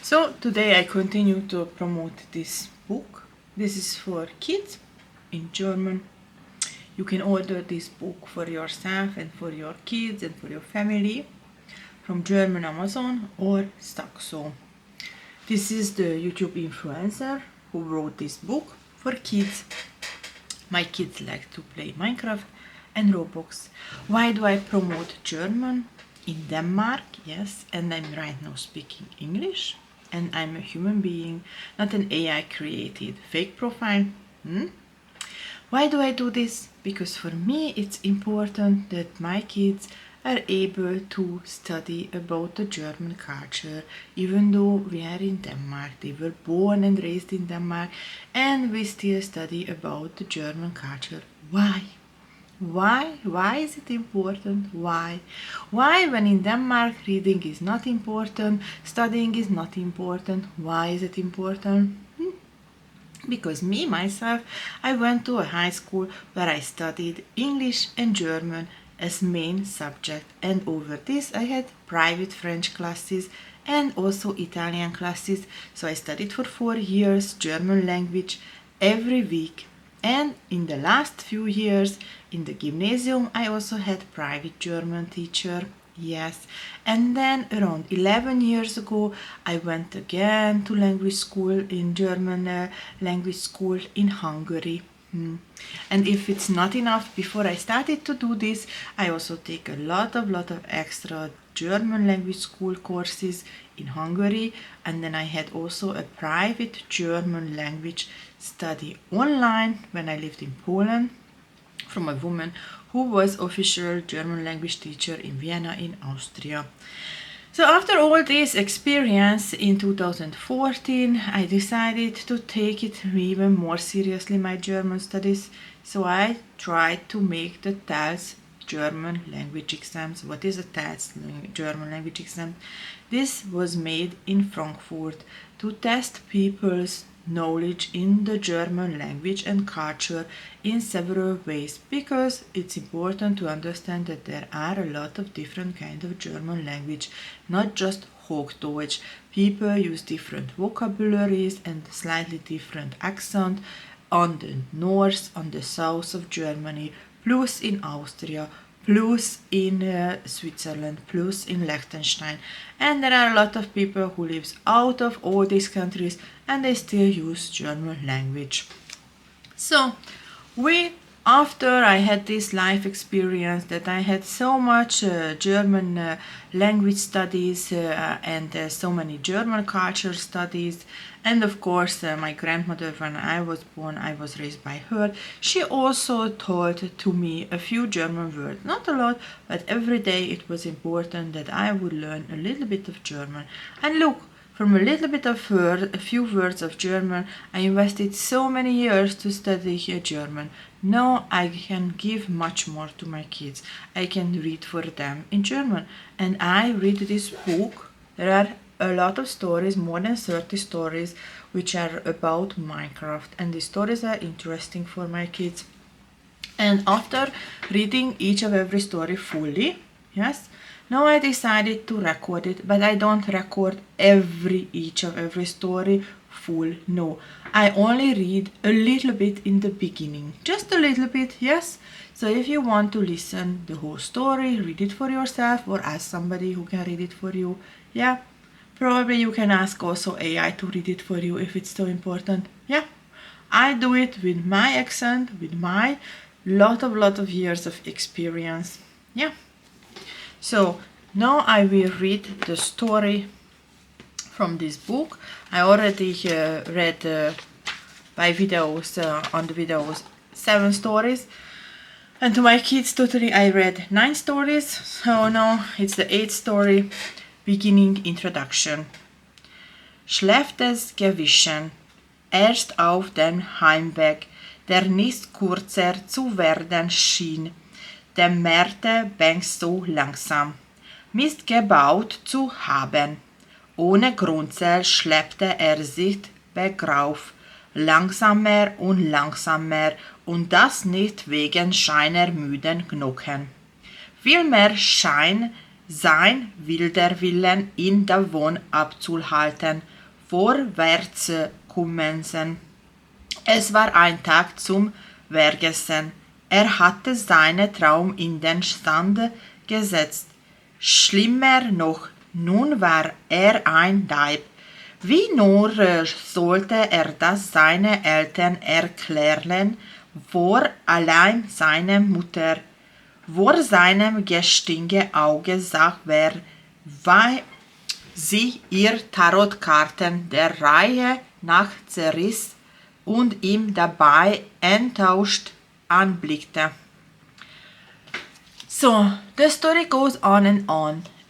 So today I continue to promote this book. This is for kids in German. You can order this book for yourself and for your kids and for your family from German Amazon or Staxo. This is the YouTube influencer who wrote this book for kids. My kids like to play Minecraft and Roblox. Why do I promote German? In Denmark, yes, and I'm right now speaking English. And I'm a human being, not an AI created fake profile. Why do I do this? Because for me it's important that my kids are able to study about the German culture, even though we are in Denmark. They were born and raised in Denmark, and we still study about the German culture. Why? Why is it important? Why when in Denmark reading is not important, studying is not important? Why is it important? Because me myself, I went to a high school where I studied English and German as main subject, and over this I had private French classes and also Italian classes. So I studied for 4 years German language every week. And in the last few years in the gymnasium, I also had private German teacher. Yes. And then around 11 years ago, I went again to language school in German language school in Hungary. And if it's not enough, before I started to do this, I also take a lot of extra German language school courses in Hungary, and then I had also a private German language study online when I lived in Poland from a woman who was official German language teacher in Vienna in Austria. So after all this experience in 2014, I decided to take it even more seriously, my German studies. So I tried to make the TELS German language exams. What is a TELS German language exam? This was made in Frankfurt to test people's knowledge in the German language and culture in several ways, because it's important to understand that there are a lot of different kinds of German language, not just Hochdeutsch. People use different vocabularies and slightly different accent on the north, on the south of Germany, plus in Austria, plus in Switzerland, plus in Liechtenstein. And there are a lot of people who live out of all these countries and they still use German language. So after I had this life experience that I had so much German language studies and so many German culture studies, and of course my grandmother, when I was born, I was raised by her. She also taught to me a few German words, not a lot, but every day it was important that I would learn a little bit of German. And look, from a little bit of a few words of German, I invested so many years to study German. Now I can give much more to my kids. I can read for them in German. And I read this book. There are a lot of stories, more than 30 stories, which are about Minecraft. And the stories are interesting for my kids. And after reading each of every story fully, yes, now I decided to record it, but I don't record each of every story full. No, I only read a little bit in the beginning, just a little bit, yes. So if you want to listen the whole story, read it for yourself or ask somebody who can read it for you. Yeah, probably you can ask also AI to read it for you if it's so important. Yeah, I do it with my accent, with my lot of years of experience. Yeah. So now I will read the story from this book. I already read by videos, on the videos, 7 stories. And to my kids totally I read 9 stories. So now it's the 8th story, beginning introduction. Schlechtes Gewissen. Erst auf dem Heimweg, der nicht kurzer zu werden schien, dämmerte Benx so langsam, Mist gebaut zu haben. Ohne Grundsatz schleppte er sich bergauf, langsamer und das nicht wegen seiner müden Knochen. Vielmehr schien sein Wilderwillen in Davon abzuhalten, vorwärts kommen. Es war ein Tag zum Vergessen. Er hatte seinen Traum in den Sand gesetzt. Schlimmer noch, nun war er ein Dieb. Wie nur sollte er das seinen Eltern erklären, vor allein seiner Mutter. Vor seinem gestigen Auge sah wer, weil sie ihr Tarotkarten der Reihe nach zerriss und ihm dabei enttäuscht anblickte. So, the story goes on,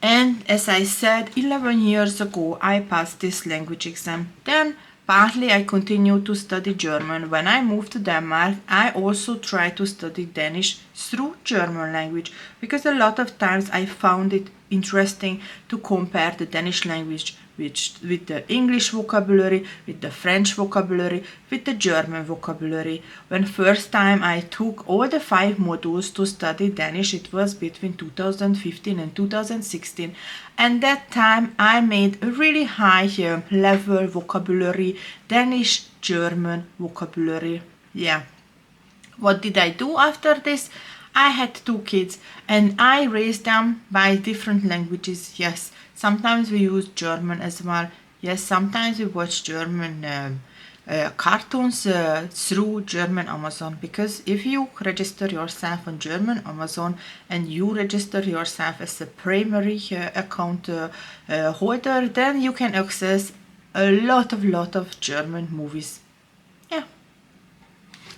and as I said, 11 years ago I passed this language exam. Then partly I continued to study German. When I moved to Denmark, I also tried to study Danish through German language because a lot of times I found it interesting to compare the Danish language with the English vocabulary, with the French vocabulary, with the German vocabulary. When first time I took all the 5 modules to study Danish, it was between 2015 and 2016, and that time I made a really high level vocabulary, Danish, German vocabulary. Yeah. What did I do after this? I had 2 kids and I raised them by different languages. Yes, sometimes we use German as well. Yes, sometimes we watch German cartoons through German Amazon, because if you register yourself on German Amazon and you register yourself as a primary account holder, then you can access a lot of German movies. Yeah.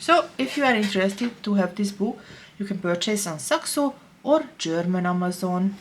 So if you are interested to have this book, you can purchase on Saxo or German Amazon.